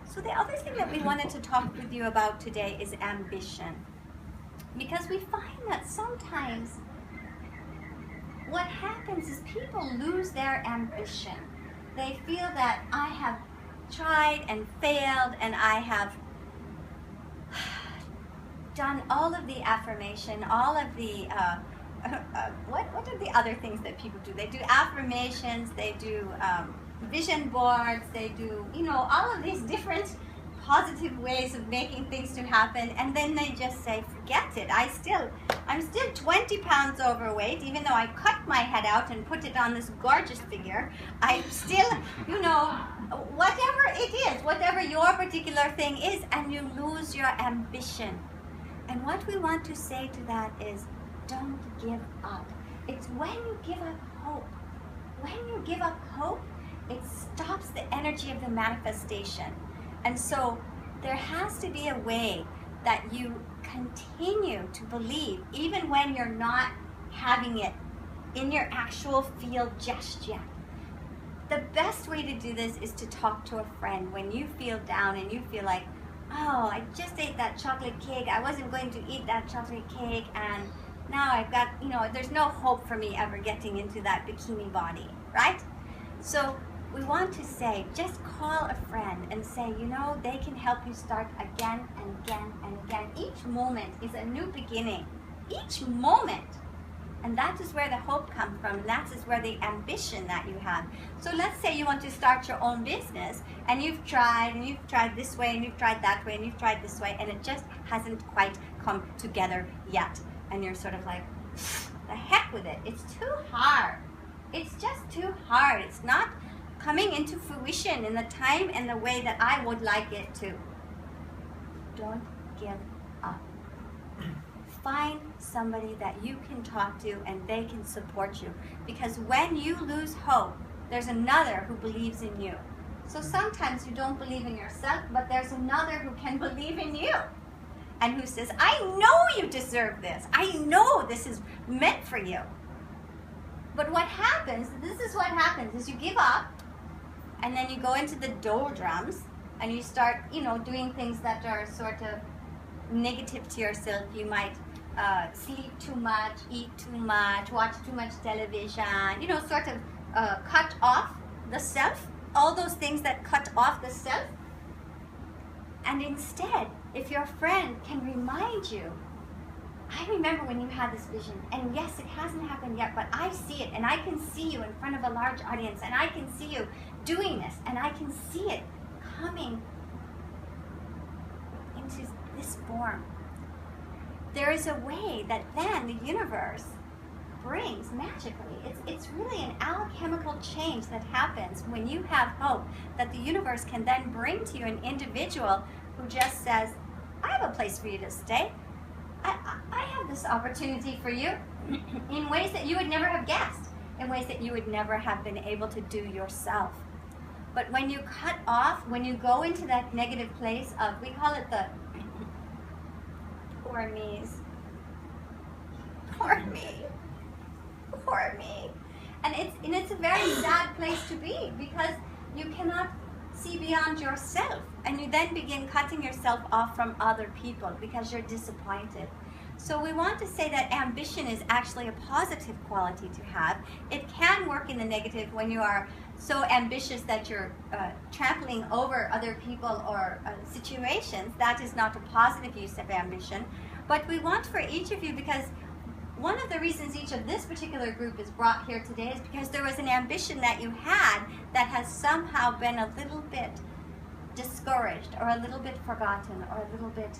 So the other thing that we wanted to talk with you about today is ambition. Because we find that sometimes what happens is people lose their ambition. They feel that I have tried and failed, and I have done all of the affirmation, all of the, what are the other things that people do? They do affirmations, they do vision boards, they do, all of these different positive ways of making things to happen, and then they just say, forget it. I'm still 20 pounds overweight, even though I cut my head out and put it on this gorgeous figure. I'm still, whatever it is, whatever your particular thing is, and you lose your ambition. And what we want to say to that is, don't give up. It's when you give up hope. When you give up hope, it stops the energy of the manifestation. And so there has to be a way that you continue to believe, even when you're not having it in your actual field just yet. The best way to do this is to talk to a friend when you feel down and you feel like, oh, I just ate that chocolate cake. I wasn't going to eat that chocolate cake, and now I've got, there's no hope for me ever getting into that bikini body, right? So we want to say, just call a friend and say, they can help you start again and again and again. Each moment is a new beginning. Each moment. And that is where the hope comes from. And that is where the ambition that you have. So let's say you want to start your own business, and you've tried this way, and you've tried that way, and you've tried this way, and it just hasn't quite come together yet. And you're sort of like, the heck with it. It's too hard. It's just too hard. It's not coming into fruition in the time and the way that I would like it to. Don't give up. Find somebody that you can talk to and they can support you. Because when you lose hope, there's another who believes in you. So sometimes you don't believe in yourself, but there's another who can believe in you. And who says, I know you deserve this. I know this is meant for you. But what happens, this is what happens, is you give up, and then you go into the doldrums, and you start, doing things that are sort of negative to yourself. You might sleep too much, eat too much, watch too much television, sort of cut off the self, all those things that cut off the self. And instead, if your friend can remind you, I remember when you had this vision, and yes, it hasn't happened yet, but I see it, and I can see you in front of a large audience, and I can see you doing this, and I can see it coming into this form. There is a way that then the universe brings magically. It's really an alchemical change that happens when you have hope, that the universe can then bring to you an individual who just says, I have a place for you to stay. I have this opportunity for you in ways that you would never have guessed, in ways that you would never have been able to do yourself. But when you cut off, when you go into that negative place of, we call it the poor me's. Poor me. Poor me. And it's a very sad place to be, because you cannot see beyond yourself, and you then begin cutting yourself off from other people because you're disappointed. So we want to say that ambition is actually a positive quality to have. It can work in the negative when you are so ambitious that you're trampling over other people or situations. That is not a positive use of ambition. But we want for each of you, because one of the reasons each of this particular group is brought here today is because there was an ambition that you had that has somehow been a little bit discouraged, or a little bit forgotten, or a little bit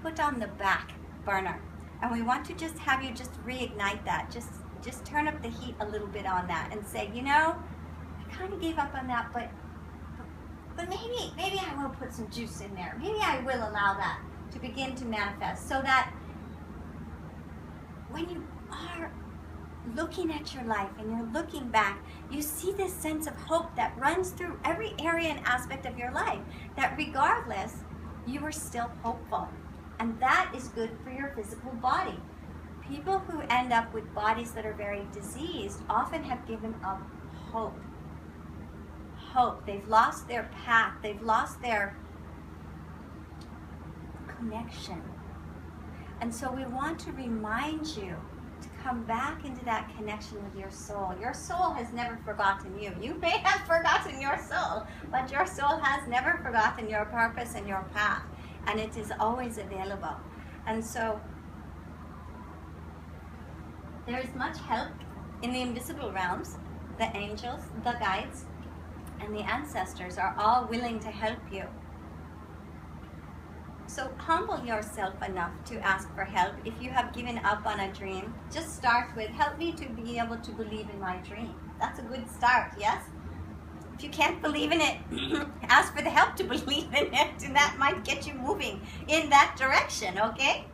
put on the back burner. And we want to just have you just reignite that, just turn up the heat a little bit on that and say, I kind of gave up on that, but maybe I will put some juice in there. Maybe I will allow that to begin to manifest, so that when you are looking at your life and you're looking back, you see this sense of hope that runs through every area and aspect of your life, that regardless, you are still hopeful. And that is good for your physical body. People who end up with bodies that are very diseased often have given up hope. hope. They've lost their path. They've lost their connection. And so we want to remind you to come back into that connection with your soul. Your soul has never forgotten you. You may have forgotten your soul, but your soul has never forgotten your purpose and your path. And it is always available. And so there is much help in the invisible realms. The angels, the guides, and the ancestors are all willing to help you. So humble yourself enough to ask for help. If you have given up on a dream, just start with, help me to be able to believe in my dream. That's a good start, yes? If you can't believe in it, ask for the help to believe in it, and that might get you moving in that direction, okay?